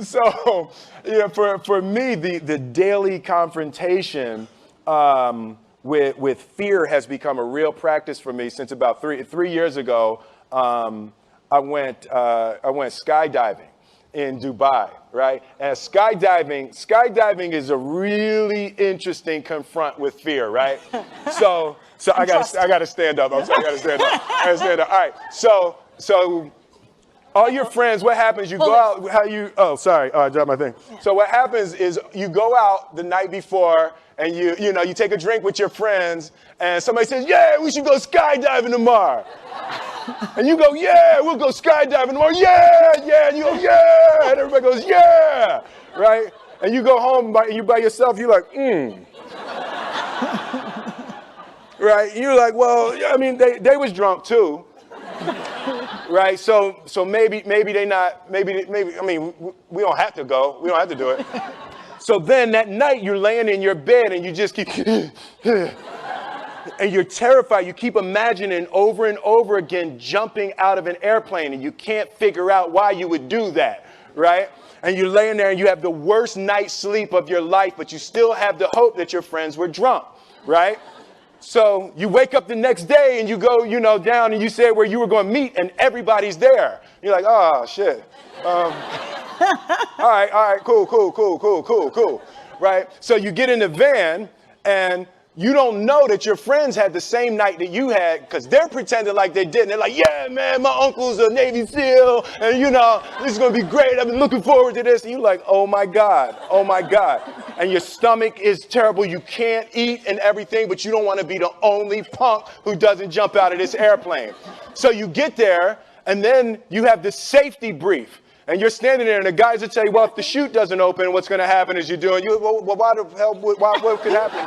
So, for me, the daily confrontation with fear has become a real practice for me since about three years ago. I went skydiving in Dubai, right? And skydiving is a really interesting confront with fear, right? So I gotta stand up. I'm sorry, I gotta stand up. All right. So all your friends, what happens? You go out. I dropped my thing. Yeah. So what happens is you go out the night before and you take a drink with your friends and somebody says, "Yeah, we should go skydiving tomorrow." And you go, "Yeah, we'll go skydiving tomorrow." Yeah. And you go, "Yeah." And everybody goes, "Yeah." Right? And you go home you by yourself. You're like, Right? And you're like, well, I mean, they was drunk too. Right? So maybe they not, maybe, I mean, we don't have to go. We don't have to do it. So then that night you're laying in your bed and you just keep, and you're terrified. You keep imagining over and over again jumping out of an airplane and you can't figure out why you would do that, right? And you're laying there and you have the worst night's sleep of your life, but you still have the hope that your friends were drunk, right? So you wake up the next day and you go, down and you say where you were going to meet and everybody's there. You're like, oh, shit. All right, cool. Right? So you get in the van and you don't know that your friends had the same night that you had because they're pretending like they didn't. They're like, yeah, man, my uncle's a Navy SEAL and, this is going to be great. I've been looking forward to this. And you're like, oh, my God. And your stomach is terrible. You can't eat and everything, but you don't want to be the only punk who doesn't jump out of this airplane. So you get there and then you have this safety brief. And you're standing there, and the guys will tell you, well, if the chute doesn't open, what's going to happen is why the hell, what could happen?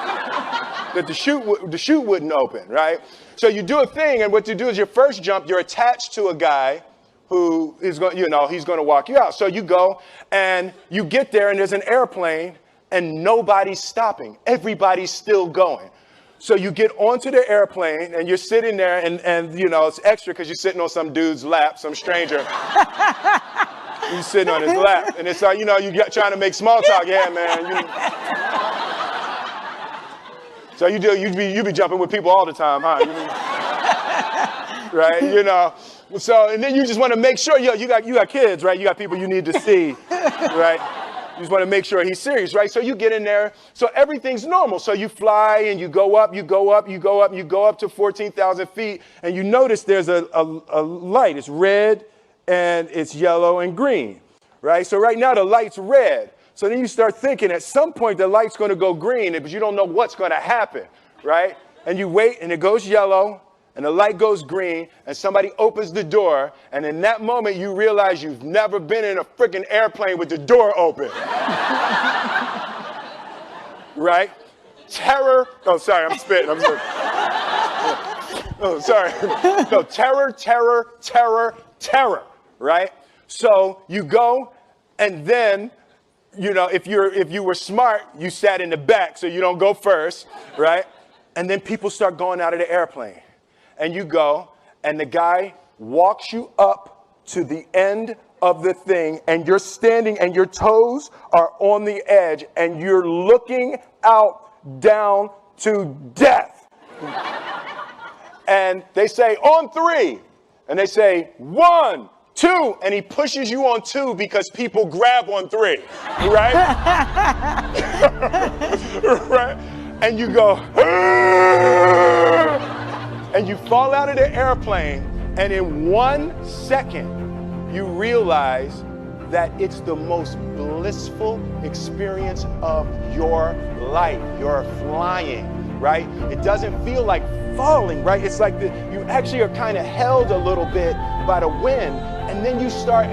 That the chute wouldn't open, right? So you do a thing, and what you do is your first jump, you're attached to a guy who is going, he's going to walk you out. So you go, and you get there, and there's an airplane, and nobody's stopping. Everybody's still going. So you get onto the airplane, and you're sitting there, and it's extra because you're sitting on some dude's lap, some stranger. You sitting on his lap, and it's like, you trying to make small talk. Yeah, man. So you be jumping with people all the time, huh? Right? So, and then you just want to make sure, you got kids, right? You got people you need to see, right? You just want to make sure he's serious, right? So you get in there. So everything's normal. So you fly and you go up to 14,000 feet, and you notice there's a light. It's red. And it's yellow and green, right? So right now the light's red. So then you start thinking at some point the light's going to go green, but you don't know what's going to happen, right? And you wait and it goes yellow and the light goes green and somebody opens the door. And in that moment you realize you've never been in a freaking airplane with the door open. Right? Terror. Oh, sorry, I'm spitting. Oh, sorry. No, terror. Right? So you go, and then, if you were smart, you sat in the back so you don't go first, right? And then people start going out of the airplane. And you go, and the guy walks you up to the end of the thing, and you're standing, and your toes are on the edge, and you're looking out down to death. And they say, on 3. And they say, 1, 2, and he pushes you on 2 because people grab on 3, right? Right? And you go, and you fall out of the airplane, and in 1 second, you realize that it's the most blissful experience of your life. You're flying, right? It doesn't feel like falling, right? It's like you actually are kind of held a little bit by the wind, and then you start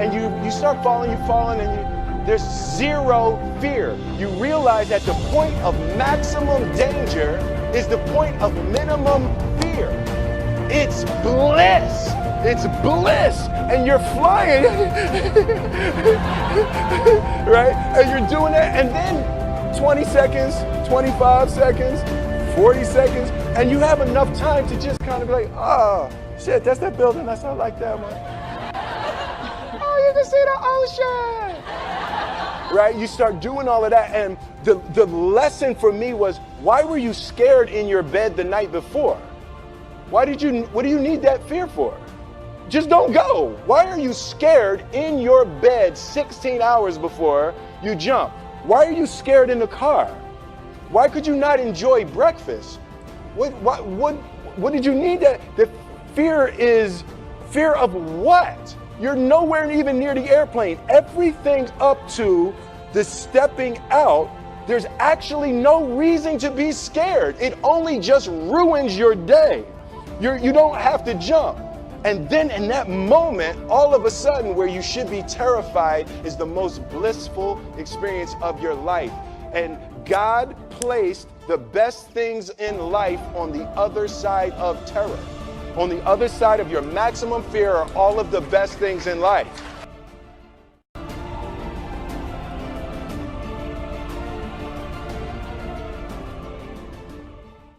falling, and there's zero fear. You realize that the point of maximum danger is the point of minimum fear. It's bliss. And you're flying, right? And you're doing that, and then 20 seconds, 25 seconds, 40 seconds, and you have enough time to just kind of be like, oh, shit, that's that building. I like that one. Oh, you can see the ocean. Right? You start doing all of that. And the lesson for me was, why were you scared in your bed the night before? What do you need that fear for? Just don't go. Why are you scared in your bed 16 hours before you jump? Why are you scared in the car? Why could you not enjoy breakfast? What did you need that? The fear is fear of what? You're nowhere even near the airplane. Everything up to the stepping out, there's actually no reason to be scared. It only just ruins your day. You don't have to jump. And then in that moment, all of a sudden, where you should be terrified is the most blissful experience of your life. And God placed the best things in life on the other side of terror. On the other side of your maximum fear are all of the best things in life.